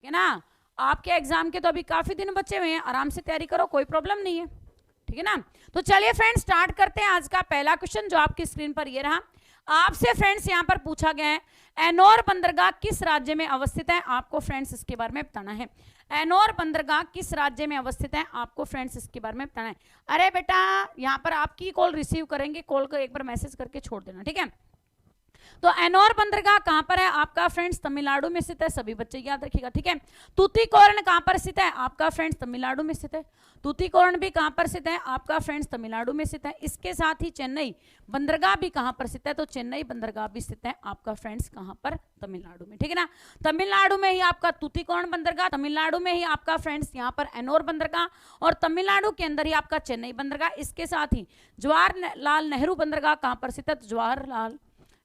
है ना। आपके एग्जाम के तो अभी काफी दिन बचे हुए हैं, आराम से तैयारी करो, कोई प्रॉब्लम नहीं है, ठीक है ना। तो चलिए फ्रेंड्स स्टार्ट करते हैं आज का पहला क्वेश्चन जो आपकी स्क्रीन पर ये रहा। आपसे फ्रेंड्स यहां पर पूछा गया है एनोर बंदरगाह किस राज्य में अवस्थित है, आपको फ्रेंड्स इसके बारे में बताना है। एनोर बंदरगाह किस राज्य में अवस्थित है, आपको फ्रेंड्स इसके बारे में बताना है। अरे बेटा यहां पर आपकी कॉल रिसीव करेंगे, कॉल को एक बार मैसेज करके छोड़ देना, ठीक है। तो एनोर बंदरगाह कहां पर है आपका फ्रेंड्स, तमिलनाडु में स्थित है, सभी बच्चे याद रखिएगा, ठीक है। तूतीकोरन कहां पर स्थित है आपका फ्रेंड्स, तमिलनाडु में स्थित है। तूतीकोरन भी कहां पर स्थित है आपका फ्रेंड्स, तमिलनाडु में स्थित है। इसके साथ ही चेन्नई बंदरगाह भी कहां पर स्थित है, तो चेन्नई बंदरगाह भी स्थित है आपका फ्रेंड्स कहां पर, तमिलनाडु में, ठीक है ना। तमिलनाडु में ही आपका तूतीकोरन बंदरगाह, तमिलनाडु में ही आपका फ्रेंड्स यहां पर एनोर बंदरगाह, और तमिलनाडु के अंदर ही आपका चेन्नई बंदरगाह। इसके साथ ही जवाहरलाल नेहरू बंदरगाह कहां पर स्थित है, जवाहरलाल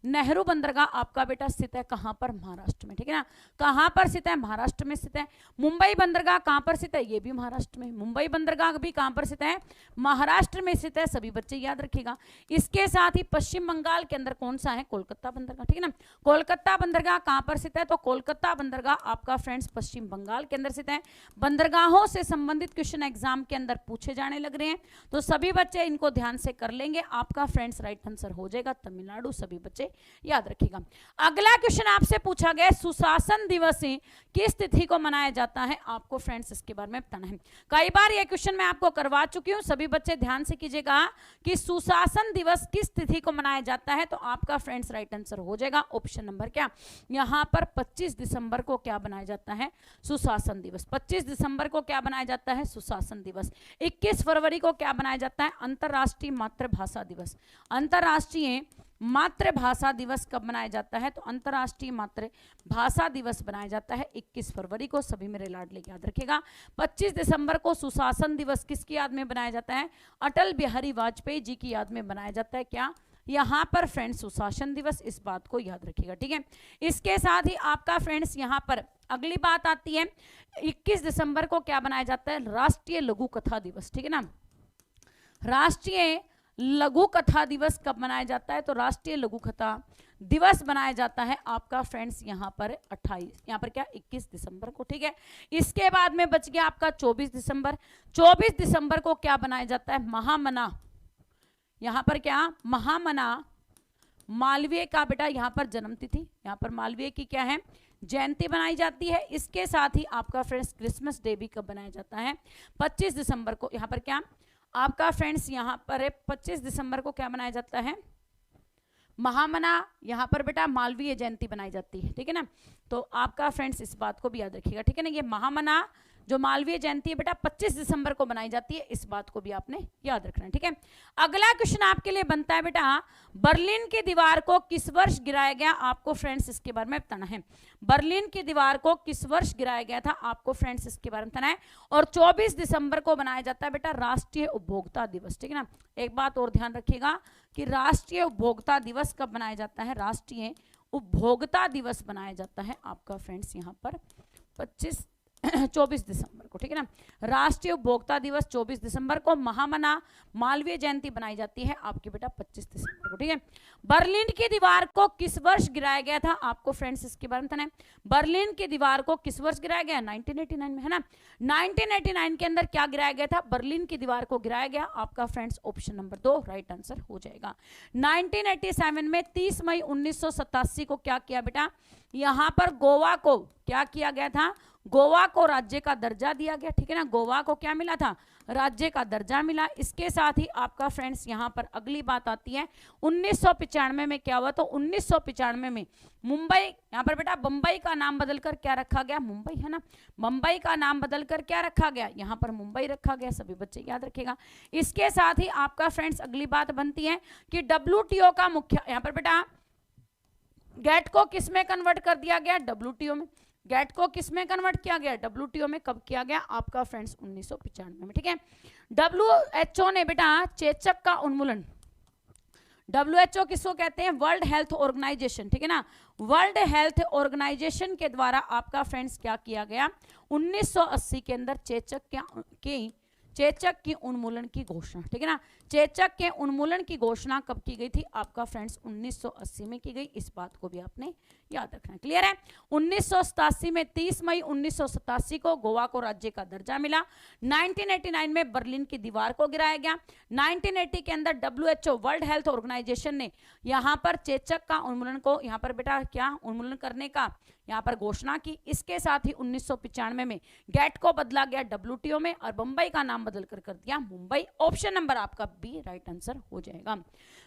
नेहरू बंदरगाह आपका बेटा स्थित है कहां पर, महाराष्ट्र में, ठीक है ना। कहां पर स्थित है, महाराष्ट्र में स्थित है। मुंबई बंदरगाह कहां पर स्थित है, ये भी महाराष्ट्र में, मुंबई बंदरगाह भी कहां पर स्थित है, महाराष्ट्र में स्थित है, सभी बच्चे याद रखिएगा। इसके साथ ही पश्चिम बंगाल के अंदर कौन सा है, कोलकाता बंदरगाह, ठीक है ना। कोलकाता बंदरगाह कहां पर स्थित है, तो कोलकाता बंदरगाह आपका फ्रेंड्स पश्चिम बंगाल के अंदर स्थित है। बंदरगाहों से संबंधित क्वेश्चन एग्जाम के अंदर पूछे जाने लग रहे हैं, तो सभी बच्चे इनको ध्यान से कर लेंगे, आपका फ्रेंड्स राइट आंसर हो जाएगा तमिलनाडु, सभी बच्चे याद रखिएगा। अगला क्वेश्चन आपसे पूछा गया सुशासन दिवस किस तिथि को मनाया जाता है, आपको फ्रेंड्स इसके बारे में बताना है। कई बार यह क्वेश्चन मैं आपको करवा चुकी हूं, सभी बच्चे ध्यान से कीजिएगा कि सुशासन दिवस किस तिथि को मनाया जाता है, तो आपका फ्रेंड्स राइट आंसर हो जाएगा ऑप्शन नंबर क्या, यहां पर 25 दिसंबर को क्या बनाया जाता है, सुशासन दिवस। 25 दिसंबर को क्या बनाया जाता है, सुशासन दिवस। 21 फरवरी को क्या बनाया जाता है, अंतरराष्ट्रीय मातृभाषा दिवस। अंतरराष्ट्रीय मातृभाषा दिवस कब मनाया जाता है, तो अंतरराष्ट्रीय मातृभाषा दिवस बनाया जाता है 21 फरवरी को, सभी मेरे लाडले याद रखेगा। 25 दिसंबर को सुशासन दिवस किसकी याद में बनाया जाता है, अटल बिहारी वाजपेयी जी की याद में बनाया जाता है, क्या यहां पर फ्रेंड्स सुशासन दिवस, इस बात को याद रखिएगा, ठीक है। इसके साथ ही आपका फ्रेंड्स यहां पर अगली बात आती है 21 दिसंबर को क्या बनाया जाता है, राष्ट्रीय लघु कथा दिवस, ठीक है ना। राष्ट्रीय लघु कथा दिवस कब मनाया जाता है, तो राष्ट्रीय लघु कथा दिवस बनाया जाता है आपका फ्रेंड्स यहां पर 28, यहां पर क्या 21 दिसंबर को, ठीक है। इसके बाद में बच गया आपका 24 दिसंबर। 24 दिसंबर को क्या बनाया जाता है, महामना, यहां पर क्या महामना मालवीय का बेटा यहां पर जन्मतिथि, यहां पर मालवीय की क्या है, जयंती बनाई जाती है। इसके साथ ही आपका फ्रेंड्स क्रिसमस डे भी कब बनाया जाता है, 25 दिसंबर को, यहां पर क्या आपका फ्रेंड्स यहां पर 25 दिसंबर को क्या बनाया जाता है, महामना, यहां पर बेटा मालवीय जयंती बनाई जाती है, ठीक है ना। तो आपका फ्रेंड्स इस बात को भी याद रखिएगा, ठीक है ना। ये महामना जो मालवीय जयंती है बेटा 25 दिसंबर को बनाई जाती है, इस बात को भी आपने याद रखना है, ठीक है। अगला क्वेश्चन आपके लिए बनता है बेटा बर्लिन की दीवार को किस वर्ष गिराया गया, आपको फ्रेंड्स इसके बारे में बताना है। बर्लिन की दीवार को किस वर्ष गिराया गया था, आपको फ्रेंड्स इसके बारे में बताना है। और 24 दिसंबर को बनाया जाता है बेटा राष्ट्रीय उपभोक्ता दिवस, ठीक है ना। एक बात और ध्यान रखिएगा कि राष्ट्रीय उपभोक्ता दिवस कब बनाया जाता है, राष्ट्रीय उपभोक्ता दिवस बनाया जाता है आपका फ्रेंड्स यहां पर 24 दिसंबर को, ठीक है ना। राष्ट्रीय उपभोक्ता दिवस 24 दिसंबर को, महामना मालवीय जयंती बनाई जाती है आपकी बेटा 25 दिसंबर को, ठीक है। बर्लिन की दीवार को किस वर्ष गिराया गया था, आपको फ्रेंड्स इसके बारे में बताना है। बर्लिन की दीवार को किस वर्ष गिराया गया, 1989 में, है ना। 1989 के अंदर क्या गिराया गया था, बर्लिन की दीवार को गिराया गया, आपका friends option number 2 right answer हो जाएगा। 1987 में 30 मई 1987 को क्या किया बेटा, यहां पर गोवा को क्या किया गया था, गोवा को राज्य का दर्जा दिया गया, ठीक है ना। गोवा को क्या मिला था, राज्य का दर्जा मिला। इसके साथ ही आपका फ्रेंड्स यहां पर अगली बात आती है 1995 में क्या हुआ, तो 1995 में मुंबई, यहां पर बेटा बंबई का नाम बदलकर क्या रखा गया, मुंबई, है ना। मुंबई का नाम बदलकर क्या रखा गया, यहां पर मुंबई रखा गया, सभी बच्चे याद रखेगा। इसके साथ ही आपका फ्रेंड्स अगली बात बनती है कि WTO का मुख्य, यहां पर बेटा गेट को किस में कन्वर्ट कर दिया गया, WTO में। गेट को किस में कन्वर्ट किया गया, WTO में। कब किया गया, आपका फ्रेंड्स 1995 में, ठीक है। WHO ने बेटा चेचक का उन्मूलन, WHO किसको कहते हैं, वर्ल्ड हेल्थ ऑर्गेनाइजेशन, ठीक है ना। वर्ल्ड हेल्थ ऑर्गेनाइजेशन के द्वारा आपका फ्रेंड्स क्या किया गया, 1980 के अंदर चेचक के चेचक की उन्मूलन की घोषणा, ठीक है ना। चेचक के उन्मूलन की घोषणा कब की गई थी आपका फ्रेंड्स 1980 में की गई, इस बात को भी आपने याद रखना। क्लियर है। 1987 में 30 मई 1987 को गोवा को राज्य का दर्जा मिला। 1989 में बर्लिन की दीवार को गिराया गया। 1980 के अंदर WHO वर्ल्ड हेल्थ ऑर्गेनाइजेशन ने यहां पर चेचक का उन्मूलन को यहां पर बेटा क्या उन्मूलन करने का यहां पर घोषणा की। इसके साथ ही 1995 में गैट को बदला गया WTO में और बंबई का नाम बदल कर दिया मुंबई। ऑप्शन नंबर आपका बी राइट आंसर हो जाएगा।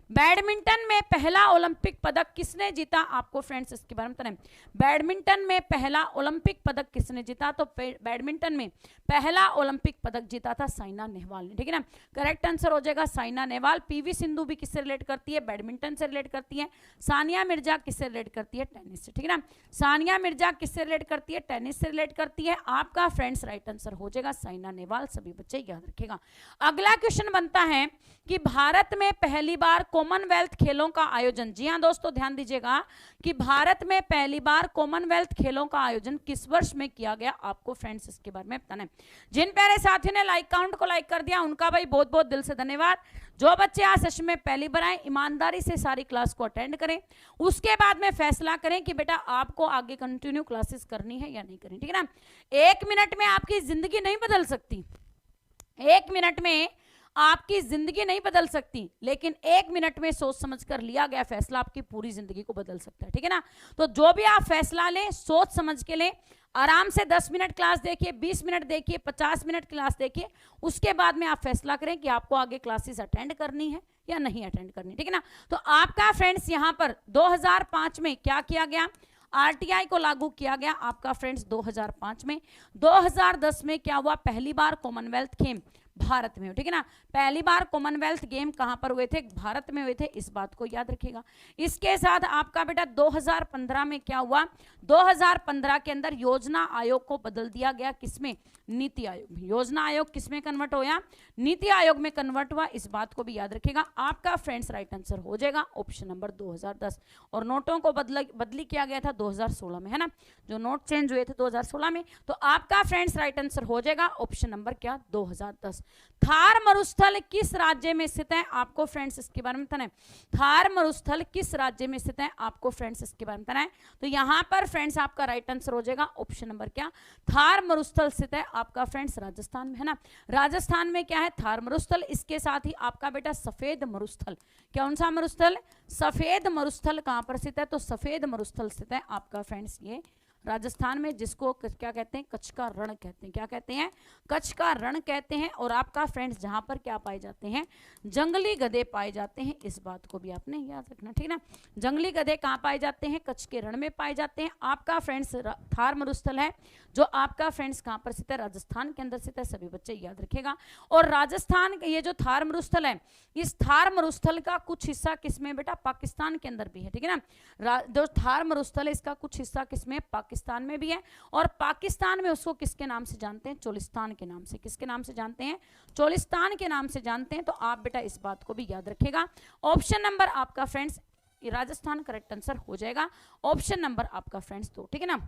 बैडमिंटन में पहला ओलंपिक पदक किसने जीता आपको फ्रेंड्स इसके बारे में बताएं। बैडमिंटन में पहला ओलंपिक पदक किसने जीता, तो बैडमिंटन में पहला ओलंपिक पदक जीता था साइना नेहवाल ने, ठीक है ना। करेक्ट आंसर हो जाएगा साइना नेहवाल। पीवी सिंधु भी किससे रिलेट करती है, बैडमिंटन से रिलेट करती है। सानिया मिर्जा किससे रिलेट करती है, टेनिस से, ठीक है ना। सानिया मिर्जा किससे रिलेट करती है, टेनिस से रिलेट करती है। आपका फ्रेंड्स राइट आंसर हो जाएगा साइना नेहवाल, सभी बच्चे याद रखेगा। अगला क्वेश्चन बनता है कि भारत में पहली बार कॉमनवेल्थ खेलों का आयोजन, जी हां दोस्तों ध्यान दीजिएगा कि भारत में पहली बार कॉमनवेल्थ खेलों का आयोजन किस वर्ष में किया गया आपको फ्रेंड्स इसके बारे में बताना है। जिन प्यारे साथियों ने लाइक काउंट को लाइक कर दिया उनका भाई बहुत बहुत दिल से धन्यवाद। जो बच्चे आज सेशन में पहली बार आए ईमानदारी से सारी क्लास को अटेंड करें, उसके बाद में फैसला करें कि बेटा आपको आगे कंटिन्यू क्लासेस करनी है या नहीं करनी, ठीक है ना। 1 मिनट में आपकी जिंदगी नहीं बदल सकती, 1 मिनट में आपकी जिंदगी नहीं बदल सकती, लेकिन 1 मिनट में सोच समझकर लिया गया फैसला आपकी पूरी जिंदगी को बदल सकता है, ठीक है ना। तो जो भी आप फैसला लें सोच समझ के लें, आराम से 10 मिनट क्लास देखिए, 20 मिनट देखिए, 50 मिनट क्लास देखिए, उसके बाद में आप फैसला करें कि आपको आगे क्लासेस अटेंड करनी है या नहीं अटेंड करनी, ठीक है ना। तो आपका फ्रेंड्स यहां पर 2005 में क्या किया गया, आरटीआई को लागू किया गया आपका फ्रेंड्स 2005 में। 2010 में क्या हुआ, पहली बार कॉमनवेल्थ गेम भारत में, ठीक है ना। पहली बार कॉमनवेल्थ गेम कहां पर हुए थे, भारत में हुए थे, इस बात को याद रखिएगा। इसके साथ आपका बेटा 2015 में क्या हुआ, 2015 के अंदर योजना आयोग को बदल दिया गया, किसमें, नीति आयोग में। योजना आयोग किसमें कन्वर्ट होया, नीति आयोग में कन्वर्ट हुआ, इस बात को भी याद रखिएगा। आपका फ्रेंड्स राइट आंसर हो जाएगा ऑप्शन नंबर 2010। और नोटों को बदली किया गया था 2016 में, है ना, जो नोट चेंज हुए थे 2016 में। तो आपका फ्रेंड्स राइट आंसर हो जाएगा ऑप्शन नंबर क्या, 2010। थार मरुस्थल किस राज्य में स्थित है आपको फ्रेंड्स इसके बारे में बताना है। थार मरुस्थल किस राज्य में स्थित है आपको फ्रेंड्स इसके बारे में बताना है। तो यहां पर फ्रेंड्स आपका राइट आंसर हो जाएगा ऑप्शन नंबर क्या, थार मरुस्थल स्थित है आपका फ्रेंड्स राजस्थान में, है ना। राजस्थान में क्या है, थार मरुस्थल। इसके साथ ही आपका बेटा सफेद मरुस्थल, कौन सा मरुस्थल, सफेद मरुस्थल कहां पर स्थित है, तो सफेद मरुस्थल स्थित है आपका फ्रेंड्स ये राजस्थान में, जिसको क्या कहते हैं, कच्छ का रण कहते हैं। क्या कहते हैं, कच्छ का रण कहते हैं। और आपका फ्रेंड्स जहां पर क्या पाए जाते हैं, जंगली गधे पाए जाते हैं, इस बात को भी आपने याद रखना, ठीक है ना। जंगली गधे कहां पाए जाते हैं, कच्छ के रण में पाए जाते हैं। आपका फ्रेंड्स थार मरुस्थल है जो आपका फ्रेंड्स कहां पर स्थित है, राजस्थान के अंदर स्थित है, सभी बच्चे याद रखेगा। और राजस्थान ये जो थार मरुस्थल है, इस थार मरुस्थल का कुछ हिस्सा किसमें बेटा, पाकिस्तान के अंदर भी है, ठीक है ना। जो थार मरुस्थल है इसका कुछ हिस्सा किसमें, पाकिस्तान में भी है। और पाकिस्तान में उसको किसके नाम से जानते हैं, चोलिस्तान के नाम से। किसके नाम से जानते हैं, चोलिस्तान के नाम से जानते हैं। तो आप बेटा इस बात को भी याद रखेगा। ऑप्शन नंबर आपका फ्रेंड्स राजस्थान करेक्ट आंसर हो जाएगा, ऑप्शन नंबर आपका फ्रेंड्स 2, ठीक है ना।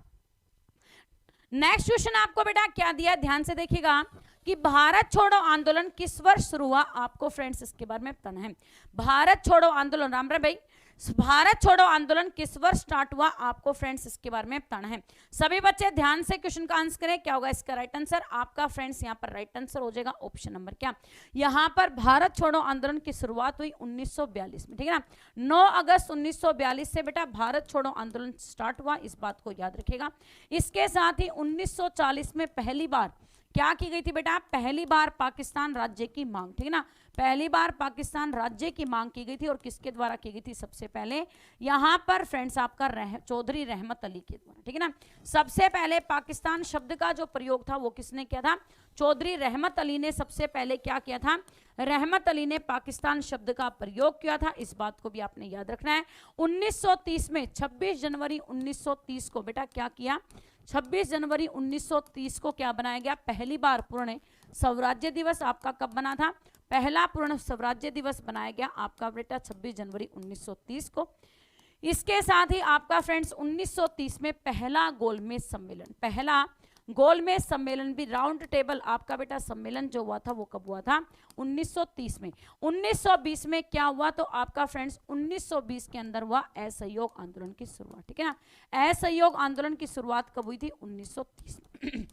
नेक्स्ट क्वेश्चन आपको बेटा क्या दिया, ध्यान से देखिएगा कि भारत छोड़ो आंदोलन किस वर्ष शुरू हुआ आपको फ्रेंड्स इसके बारे में बताना है। भारत छोड़ो आंदोलन, राम राम भाई, भारत छोड़ो आंदोलन किस वर्ष स्टार्ट हुआ आपको फ्रेंड्स इसके बारे में बताना है। सभी बच्चे ध्यान से क्वेश्चन का आंसर करें, क्या होगा इसका राइट आंसर। आपका फ्रेंड्स यहां पर राइट आंसर हो जाएगा ऑप्शन नंबर क्या, यहां पर भारत छोड़ो आंदोलन की शुरुआत हुई 1942 में, ठीक है ना। 9 अगस्त 1942 से बेटा भारत छोड़ो आंदोलन स्टार्ट हुआ, इस बात को याद रखेगा। इसके साथ ही 1940 में पहली बार क्या की गई थी बेटा, पहली बार पाकिस्तान राज्य की मांग, ठीक है ना। पहली बार पाकिस्तान राज्य की मांग की गई थी और किसके द्वारा की गई थी, सबसे पहले यहां पर फ्रेंड्स आपका चौधरी रहमत अली के द्वारा, ठीक है ना। सबसे पहले पाकिस्तान शब्द का जो प्रयोग था वो किसने किया था, चौधरी रहमत अली ने सबसे पहले क्या किया था, रहमत अली ने पाकिस्तान शब्द का प्रयोग किया था, इस बात को भी आपने याद रखना है। 1930 में 26 जनवरी 1930 को बेटा क्या किया, 26 जनवरी 1930 को क्या बनाया गया, पहली बार पूर्ण स्वराज्य दिवस आपका कब बना था, पहला पूर्ण स्वराज्य दिवस बनाया गया आपका बेटा 26 जनवरी 1930 को। इसके साथ ही आपका फ्रेंड्स 1930 में पहला गोलमेज सम्मेलन, पहला गोलमेज सम्मेलन भी, राउंड टेबल आपका बेटा सम्मेलन जो हुआ था वो कब हुआ था? 1930 में। 1920 में क्या हुआ? तो आपका फ्रेंड्स 1920 के अंदर हुआ असहयोग आंदोलन की शुरुआत, ठीक है ना। असहयोग आंदोलन की शुरुआत कब हुई थी? 1930 में।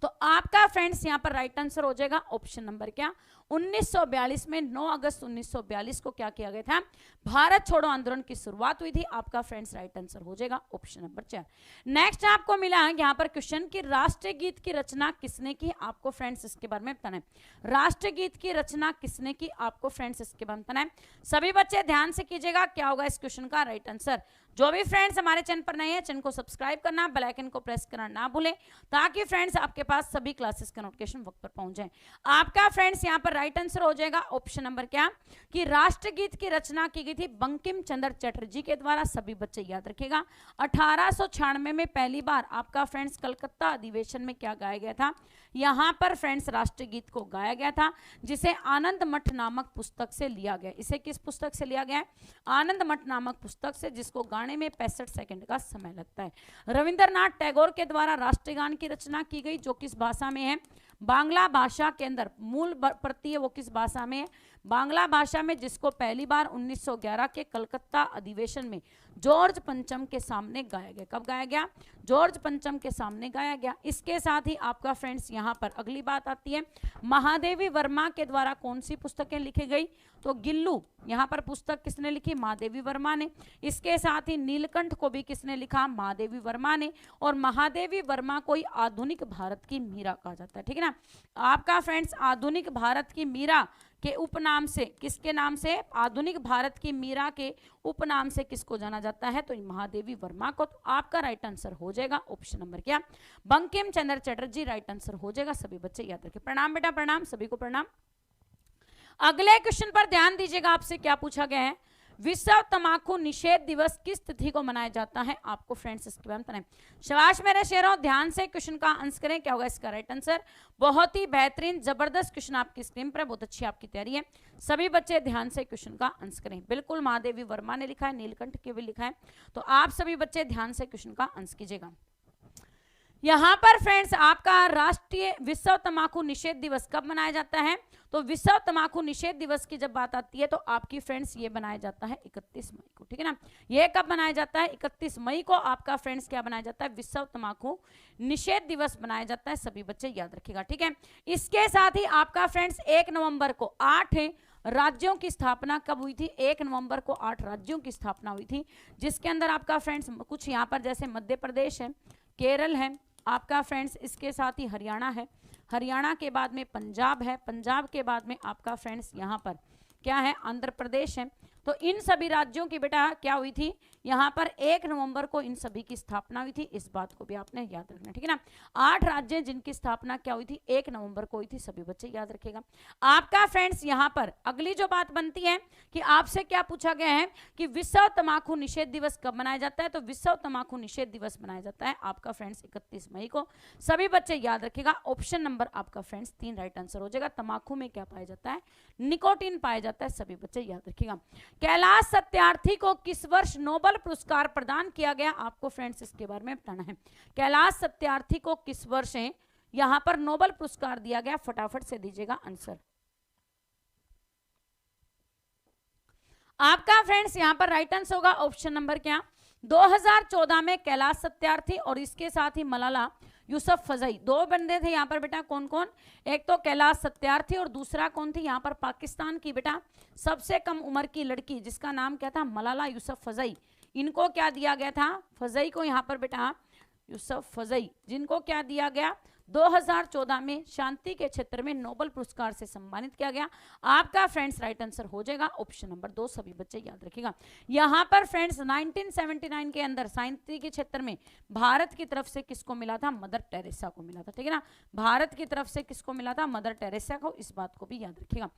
तो आपका फ्रेंड्स यहां पर राइट आंसर हो जाएगा ऑप्शन नंबर क्या? 1942 में 9 अगस्त 1942 को क्या किया गया था? भारत छोड़ो आंदोलन की शुरुआत हुई थी। आपका फ्रेंड्स राइट आंसर हो जाएगा ऑप्शन नंबर 4। नेक्स्ट आपको मिला यहां पर क्वेश्चन की राष्ट्रीय गीत की रचना किसने की? आपको फ्रेंड्स इसके बारे में बताना है। राष्ट्रीय गीत की रचना किसने की? आपको फ्रेंड्स इसके बारे में बताना है। सभी बच्चे ध्यान से कीजिएगा, क्या होगा इस क्वेश्चन का राइट आंसर। जो भी फ्रेंड्स हमारे चैनल पर नए हैं, चैनल को सब्सक्राइब करना, बेल आइकन को प्रेस करना ना भूलें, ताकि फ्रेंड्स आपके पास सभी क्लासेस का नोटिफिकेशन वक्त पर पहुंच जाए। आपका फ्रेंड्स यहां पर राइट आंसर हो जाएगा ऑप्शन नंबर क्या? कि राष्ट्रगीत की रचना की गई थी बंकिम चंद्र चटर्जी के द्वारा। सभी बच्चे याद रखिएगा। 1896 में पहली बार आपका फ्रेंड्स कलकत्ता अधिवेशन में क्या गाया गया था? यहां पर फ्रेंड्स राष्ट्रगीत को गाया गया था, जिसे आनंद मठ नामक पुस्तक से लिया गया। इसे किस पुस्तक से लिया गया? आनंद मठ नामक पुस्तक से, जिसको गाने में 65 सेकंड का समय लगता है। रविंद्रनाथ टैगोर के द्वारा राष्ट्रगान की रचना की गई, जो किस भाषा में है? बांग्ला भाषा के अंदर। मूल प्रति है वो किस भाषा में है? बांग्ला भाषा में, जिसको पहली बार 1911 के कलकत्ता अधिवेशन में जॉर्ज पंचम के सामने गाया गया। कब गाया गया? जॉर्ज पंचम के सामने गाया गया। इसके साथ ही आपका फ्रेंड्स यहाँ पर अगली बात आती है, महादेवी वर्मा के द्वारा कौन सी पुस्तकें लिखी गई? तो गिल्लू, यहाँ पर पुस्तक किसने लिखी? महादेवी वर्मा ने। इसके साथ ही नीलकंठ को भी किसने लिखा? महादेवी वर्मा ने। और महादेवी वर्मा को ही आधुनिक भारत की मीरा कहा जाता है, ठीक है ना। आपका फ्रेंड्स आधुनिक भारत की मीरा के उपनाम से, किसके नाम से? आधुनिक भारत की मीरा के उपनाम से किसको जाना जाता है? तो महादेवी वर्मा को। तो आपका राइट आंसर हो जाएगा ऑप्शन नंबर क्या? बंकिम चंद्र चटर्जी राइट आंसर हो जाएगा। सभी बच्चे याद रखें। प्रणाम बेटा, प्रणाम, सभी को प्रणाम। अगले क्वेश्चन पर ध्यान दीजिएगा। आपसे क्या पूछा गया है? विश्व तंबाकू निषेध दिवस किस तिथि को मनाया जाता है? आपको फ्रेंड्स इसके बारे में बताना है। शाबाश मेरे शेरों, ध्यान से क्वेश्चन का आंसर करें। क्या होगा इसका राइट आंसर? बहुत ही बेहतरीन, जबरदस्त क्वेश्चन आपकी स्क्रीन पर, बहुत अच्छी आपकी तैयारी है। सभी बच्चे ध्यान से क्वेश्चन का आंसर करें। बिल्कुल महादेवी वर्मा ने लिखा है, नीलकंठ के भी लिखा है। तो आप सभी बच्चे ध्यान से क्वेश्चन का आंसर कीजिएगा। यहां पर फ्रेंड्स आपका राष्ट्रीय विश्व तंबाकू निषेध दिवस कब मनाया जाता है? तो विश्व तंबाकू निषेध दिवस की जब बात आती है तो आपकी फ्रेंड्स ये बनाया जाता है 31 मई को, ठीक है ना। ये कब बनाया जाता है? 31 मई को आपका फ्रेंड्स क्या बनाया जाता है? विश्व तंबाकू निषेध दिवस बनाया जाता है। सभी बच्चे याद रखिएगा, ठीक है। इसके साथ ही आपका फ्रेंड्स 1 नवंबर को 8 राज्यों की स्थापना कब हुई थी? 1 नवंबर को 8 राज्यों की स्थापना हुई थी, जिसके अंदर आपका फ्रेंड्स कुछ यहाँ पर जैसे मध्य प्रदेश है, केरल है, आपका फ्रेंड्स इसके साथ ही हरियाणा है, हरियाणा के बाद में पंजाब है, पंजाब के बाद में आपका फ्रेंड्स यहाँ पर क्या है? आंध्र प्रदेश है। तो इन सभी राज्यों की बेटा क्या हुई थी? यहाँ पर 1 नवंबर को इन सभी की स्थापना हुई थी। इस बात को भी आपने याद रखना, ठीक है ना। 8 राज्य जिनकी स्थापना क्या हुई थी? 1 नवंबर को हुई थी। सभी बच्चे याद रखिएगा। आपका फ्रेंड्स यहाँ पर अगली जो बात बनती है कि आपसे क्या पूछा गया है कि विश्व तंबाकू निषेध दिवस कब मनाया जाता है? तो विश्व तंबाकू निषेध दिवस मनाया जाता है आपका फ्रेंड्स 31 मई को। सभी बच्चे याद रखिएगा। ऑप्शन नंबर आपका फ्रेंड्स 3 राइट आंसर हो जाएगा। तंबाकू में क्या पाया जाता है? निकोटीन पाया जाता है। सभी बच्चे याद रखिएगा। कैलाश सत्यार्थी को किस वर्ष नोबेल पुरस्कार प्रदान किया गया? आपको फ्रेंड्स इसके बारे में बताना है। कैलाश सत्यार्थी को किस वर्ष यहां पर नोबेल पुरस्कार दिया गया? फटाफट से दीजिएगा आंसर। आपका फ्रेंड्स यहां पर राइट आंसर होगा ऑप्शन नंबर क्या? 2014 में कैलाश सत्यार्थी और इसके साथ ही मलाला यूसुफजई, 2 बंदे थे यहाँ पर बेटा। कौन कौन? एक तो कैलाश सत्यार्थी और दूसरा कौन थी यहाँ पर? पाकिस्तान की बेटा सबसे कम उम्र की लड़की, जिसका नाम क्या था? मलाला यूसुफजई। इनको क्या दिया गया था? फजई को यहाँ पर बेटा, यूसुफजई, जिनको क्या दिया गया? 2014 में शांति के क्षेत्र में नोबेल पुरस्कार से सम्मानित किया गया। आपका फ्रेंड्स राइट आंसर हो जाएगा ऑप्शन नंबर 2। सभी बच्चे याद रखिएगा। यहां पर फ्रेंड्स 1979 के अंदर शांति के क्षेत्र में भारत की तरफ से किसको मिला था? मदर टेरेसा को मिला था, ठीक है ना। भारत की तरफ से किसको मिला था? मदर टेरेसा को। इस बात को भी याद रखिएगा।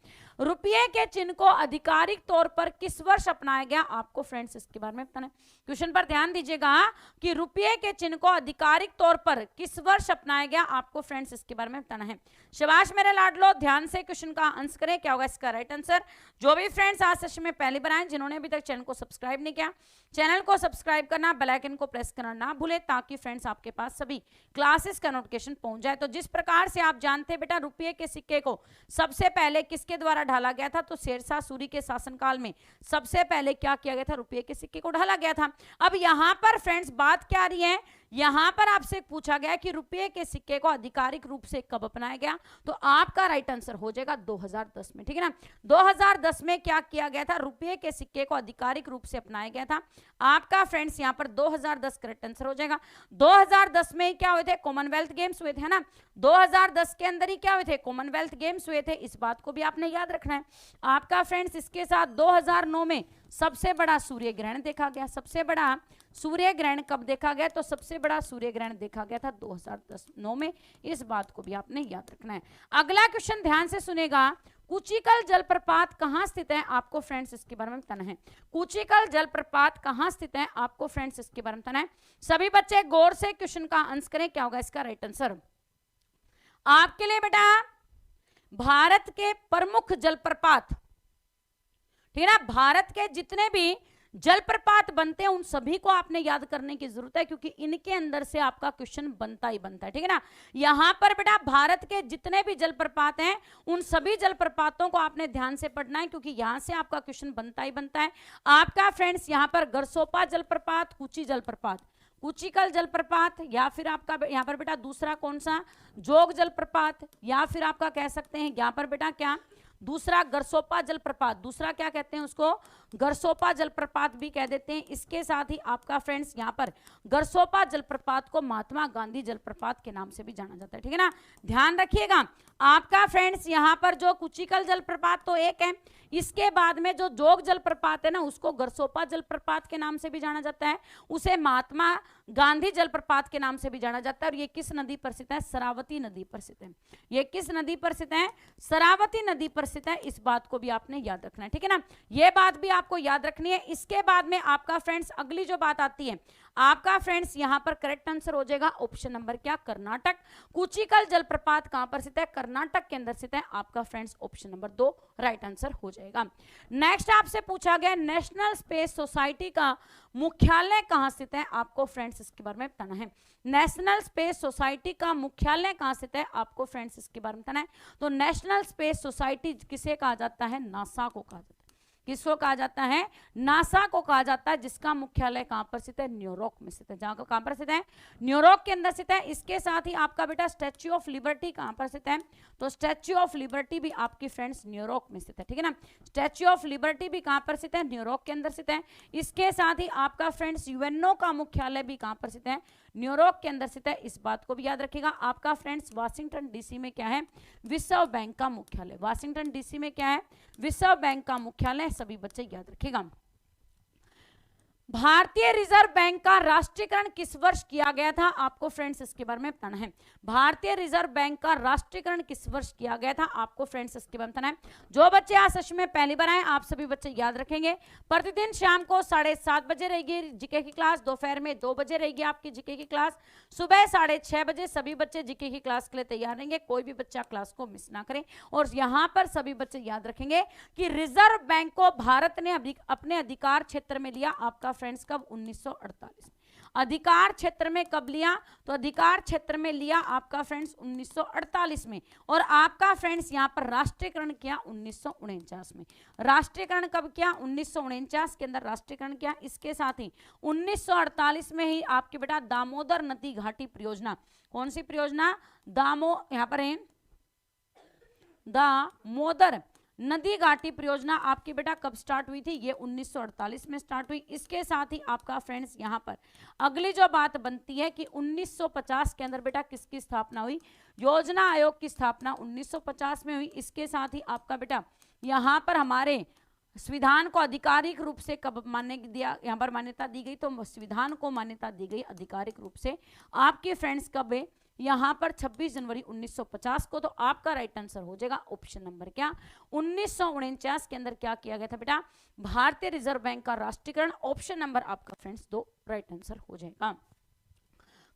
रुपये के चिन्ह को आधिकारिक तौर पर किस वर्ष अपनाया गया? आपको फ्रेंड्स इसके बारे में बताना है। क्वेश्चन पर ध्यान दीजिएगा कि रुपये के चिन्ह को आधिकारिक तौर पर किस वर्ष अपनाया गया? आपको फ्रेंड्स इसके बारे में बताना है। शाबाश मेरे लाडलो, ध्यान से क्वेश्चन का आंसर करें, क्या होगा इसका राइट आंसर। जो भी फ्रेंड्स आज सेशन में पहली बार आए, जिन्होंने अभी तक चैनल को सब्सक्राइब नहीं किया, चैनल को सब्सक्राइब करना, बेल आइकन को प्रेस करना ना भूले, ताकि फ्रेंड्स आपके पास सभी क्लासेस का नोटिफिकेशन पहुंच जाए। तो जिस प्रकार से आप जानते हैं बेटा, रुपये के सिक्के को सबसे पहले किसके द्वारा ढाला गया था, तो शेरशाह सूरी के शासनकाल में सबसे पहले क्या किया गया था, रुपये के सिक्के को ढाला गया था। अब यहां पर फ्रेंड्स बात क्या आ रही है, यहां पर आपसे पूछा गया कि रुपये के सिक्के को आधिकारिक रूप से कब अपनाया गया, तो आपका राइट आंसर हो जाएगा 2010 में, ठीक है ना। 2010 में क्या किया गया था, रुपये के सिक्के को आधिकारिक रूप से अपनाया गया था। आपका फ्रेंड्स यहां पर 2010 करेक्ट आंसर हो जाएगा। 2010 में क्या हुए थे, कॉमनवेल्थ गेम्स हुए थे, है ना। 2010 के अंदर ही क्या हुए थे, कॉमनवेल्थ गेम्स हुए थे, इस बात को भी आपने याद रखना है। आपका फ्रेंड्स इसके साथ 2009 में सबसे बड़ा सूर्य ग्रहण देखा गया। सबसे बड़ा सूर्य ग्रहण कब देखा गया, तो सबसे बड़ा सूर्य ग्रहण देखा गया था 2009 में, इस बात को भी आपने याद रखना है। अगला क्वेश्चन ध्यान से सुनेगा, कुचिकल जलप्रपात कहां स्थित है, आपको फ्रेंड्स इसके बारे में बताना है। कुचिकल जलप्रपात कहां स्थित है, आपको फ्रेंड्स इसके बारे में बताना है। सभी बच्चे गौर से क्वेश्चन का आंसर करें, क्या होगा इसका राइट आंसर। आपके लिए बेटा भारत के प्रमुख जलप्रपात, ठीक है ना, भारत के जितने भी जलप्रपात बनते हैं उन सभी को आपने याद करने की जरूरत है, क्योंकि इनके अंदर से आपका क्वेश्चन बनता ही बनता है, ठीक है ना। यहां पर बेटा भारत के जितने भी जलप्रपात हैं उन सभी जलप्रपातों को आपने ध्यान से पढ़ना है, क्योंकि यहां से आपका क्वेश्चन बनता ही बनता है। आपका फ्रेंड्स यहां पर गरसोपा जलप्रपात, कुची जलप्रपात, कुचिकल जलप्रपात, या फिर आपका यहाँ पर बेटा दूसरा कौन सा, जोग जलप्रपात, या फिर आपका कह सकते हैं यहाँ पर बेटा क्या, दूसरा गरसोपा जलप्रपात, दूसरा क्या कहते हैं उसको, गरसोपा जलप्रपात भी कह देते हैं। इसके साथ ही आपका फ्रेंड्स यहाँ पर गरसोपा जलप्रपात को महात्मा गांधी जलप्रपात के नाम से भी जाना जाता है, ठीक है ना, ध्यान रखिएगा। आपका फ्रेंड्स यहाँ पर जो कुचिकल जलप्रपात तो एक है, इसके बाद में जो जोग जलप्रपात है ना, उसको गरसोपा जलप्रपात के नाम से भी जाना जाता है, उसे महात्मा गांधी जलप्रपात के नाम से भी जाना जाता है। और ये किस नदी पर स्थित है, शरावती नदी पर स्थित है। ये किस नदी पर स्थित है, शरावती नदी पर स्थित है, इस बात को भी आपने याद रखना है, ठीक है ना, ये बात भी आपको याद रखनी है। इसके बाद में आपका फ्रेंड्स अगली जो बात आती है, आपका फ्रेंड्स यहां पर करेक्ट आंसर हो जाएगा ऑप्शन नंबर क्या, कर्नाटक। कुचिकल जलप्रपात कहां पर स्थित है, कर्नाटक के अंदर स्थित है। आपका friends option number 2 right answer हो जाएगा। नेक्स्ट आपसे पूछा गया नेशनल स्पेस सोसाइटी का मुख्यालय कहां स्थित है, आपको फ्रेंड्स इसके बारे में बताना है। नेशनल स्पेस सोसाइटी का मुख्यालय कहां स्थित है, आपको फ्रेंड्स इसके बारे में बताना है। तो नेशनल स्पेस सोसाइटी किसे कहा जाता है, नासा को कहा जाता है। किसको कहा जाता है, नासा को कहा जाता है, जिसका मुख्यालय कहां पर स्थित है, न्यूयॉर्क में स्थित है। जहां कहां पर स्थित है, न्यूयॉर्क के अंदर स्थित है। इसके साथ ही आपका बेटा स्टैच्यू ऑफ लिबर्टी कहां पर स्थित है, तो स्टैच्यू ऑफ लिबर्टी भी आपकी फ्रेंड्स न्यूयॉर्क में स्थित है, ठीक है ना। स्टैच्यू ऑफ लिबर्टी भी कहां पर स्थित है, न्यूयॉर्क के अंदर स्थित है। इसके साथ ही आपका फ्रेंड्स यूएनओ का मुख्यालय भी कहां पर स्थित है, न्यूयॉर्क के अंदर स्थित है, इस बात को भी याद रखिएगा। आपका फ्रेंड्स वाशिंगटन डीसी में क्या है, विश्व बैंक का मुख्यालय। वाशिंगटन डीसी में क्या है, विश्व बैंक का मुख्यालय, सभी बच्चे याद रखिएगा। भारतीय रिजर्व बैंक का राष्ट्रीयकरण किस वर्ष किया गया था, आपको फ्रेंड्स इसके बारे में बताना है। भारतीय रिजर्व बैंक का राष्ट्रीयकरण किस वर्ष किया गया था, आपको फ्रेंड्स इसके बारे में बताना है। जो बच्चे आज सेशन में पहली बार आए, आप सभी बच्चे याद रखेंगे, प्रतिदिन शाम को 7:30 बजे रहेगी जीके की क्लास, दोपहर में 2 बजे रहेगी आपकी जीके की क्लास, सुबह 6:30 बजे सभी बच्चे जीके की क्लास के लिए तैयार रहेंगे। कोई भी बच्चा क्लास को मिस ना करें। और यहाँ पर सभी बच्चे याद रखेंगे कि रिजर्व बैंक को भारत ने अपने अधिकार क्षेत्र में लिया, आपका फ्रेंड्स कब, 1948। अधिकार क्षेत्र में कब लिया, तो अधिकार क्षेत्र में लिया आपका फ्रेंड्स 1948 में। और आपका फ्रेंड्स यहां पर राष्ट्रीयकरण किया 1949 में। राष्ट्रीयकरण कब किया, 1949 के अंदर राष्ट्रीयकरण किया। इसके साथ ही 1948 में ही आपके बेटा दामोदर नदी घाटी परियोजना, कौन सी परियोजना, यहां पर है दामोदर नदी घाटी परियोजना आपकी बेटा कब स्टार्ट हुई थी, ये 1948 में स्टार्ट हुई। इसके साथ ही आपका फ्रेंड्स यहां पर अगली जो बात बनती है कि 1950 के अंदर बेटा किसकी स्थापना हुई, योजना आयोग की स्थापना 1950 में हुई। इसके साथ ही आपका बेटा यहां पर हमारे संविधान को आधिकारिक रूप से कब यहाँ पर मान्यता दी गई, तो संविधान को मान्यता दी गई आधिकारिक रूप से आपके फ्रेंड्स कब है, यहां पर 26 जनवरी 1950 को। तो आपका राइट आंसर हो जाएगा ऑप्शन नंबर क्या, 1949 के अंदर क्या किया गया था बेटा, भारतीय रिजर्व बैंक का राष्ट्रीयकरण। ऑप्शन नंबर आपका फ्रेंड्स 2 राइट आंसर हो जाएगा।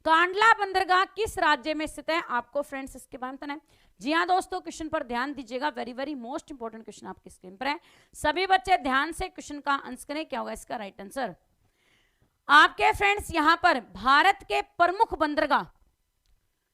कांडला बंदरगाह किस राज्य में स्थित है? आपको फ्रेंड्स इसके बारे में बताना है। जी हाँ दोस्तों, क्वेश्चन पर ध्यान दीजिएगा, very very most important question आपकी स्क्रीन पर है। सभी बच्चे ध्यान से क्वेश्चन का आंसर करें, क्या होगा इसका राइट आंसर। आपके फ्रेंड्स यहां पर भारत के प्रमुख बंदरगाह,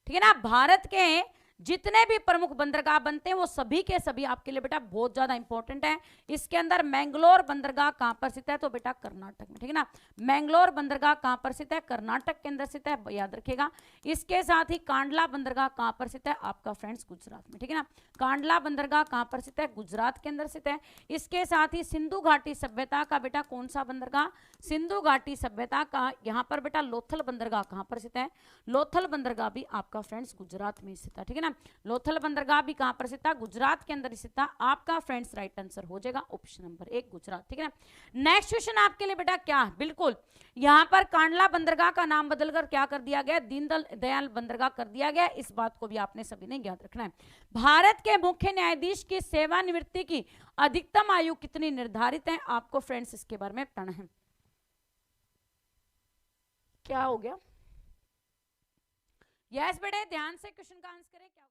ठीक है ना, भारत के जितने भी प्रमुख बंदरगाह बनते हैं वो सभी के सभी आपके लिए बेटा बहुत ज्यादा इंपॉर्टेंट है। इसके अंदर मैंगलोर बंदरगाह कहां पर स्थित है? तो बेटा कर्नाटक में, ठीक है ना। मैंगलोर बंदरगाह कहां पर स्थित है? कर्नाटक के अंदर स्थित है, याद रखिएगा। इसके साथ ही कांडला बंदरगाह कहां पर स्थित है? आपका फ्रेंड्स गुजरात में, ठीक है ना। कांडला बंदरगाह कहां पर स्थित है? गुजरात के अंदर स्थित है। इसके साथ ही सिंधु घाटी सभ्यता का बेटा कौन सा बंदरगाह? सिंधु घाटी सभ्यता का यहाँ पर बेटा लोथल बंदरगाह कहां पर स्थित है? लोथल बंदरगाह भी आपका फ्रेंड्स गुजरात में स्थित है, ठीक है ना। लोथल बंदरगाह भी कहां पर स्थित है? गुजरात के अंदर स्थित है। आपका फ्रेंड्स राइट आंसर हो जाएगा ऑप्शन नंबर 1 गुजरात, ठीक है ना। नेक्स्ट क्वेश्चन आपके लिए बेटा क्या है, बिल्कुल यहां पर कांडला बंदरगाह का नाम बदलकर क्या कर दिया गया? दीनदयाल बंदरगाह कर दिया गया। इस बात को भी आपने सभी ने याद रखना है। भारत के मुख्य न्यायाधीश की सेवानिवृत्ति की अधिकतम आयु कितनी निर्धारित है? आपको फ्रेंड्स इसके बारे में बताना है। क्या हो गया? यस बेटे, ध्यान से क्वेश्चन का आंसर करें। क्या